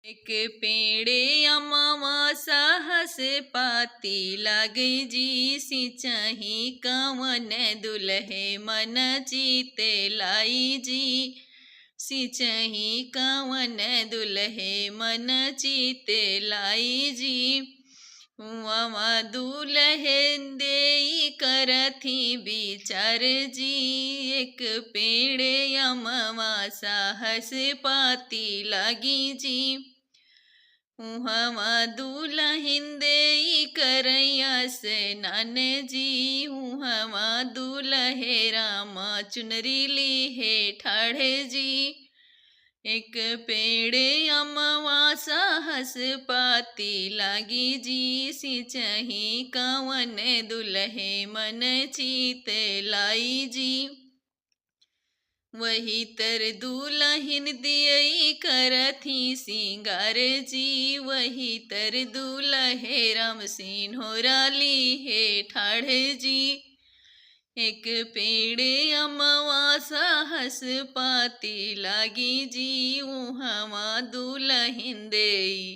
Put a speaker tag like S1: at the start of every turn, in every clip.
S1: एक पेड़े अमावासा हस पाती लागे जी, सिंचही कवन दुल्हे मन चीते लाई जी। सिंचही कवन दुल्हे मन चीते लाई जी। वहाँ दुल्हन देई करथी विचार जी, एक पेड़े अमावासा हस पाती लागी जी। उहवा दुल्हन देई करैया स्नान जी, उहवा दुल्हे रामा चुनरी लीहे ठाढ़े जी। एक पेड़े अमावासा हस पाती लागी जी, सिंचही कवन दुल्हे मन चीते लाई जी। वही तर दुल्हन दियई करथी सिंगार जी, वही तर दुल्हे राम सिन्होरा लीहे ठाढ़े जी। एक पेड़े अमावासा हस पाती लागी जी, उहवा दुल्हन देई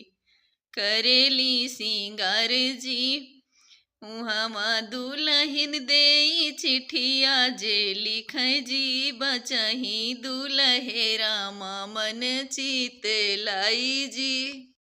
S1: करेली सिंगार जी। उहवा दुल्हन देई चिठिया जे लिखै जी, बचही दुल्हे रामा मन चीत लाई जी।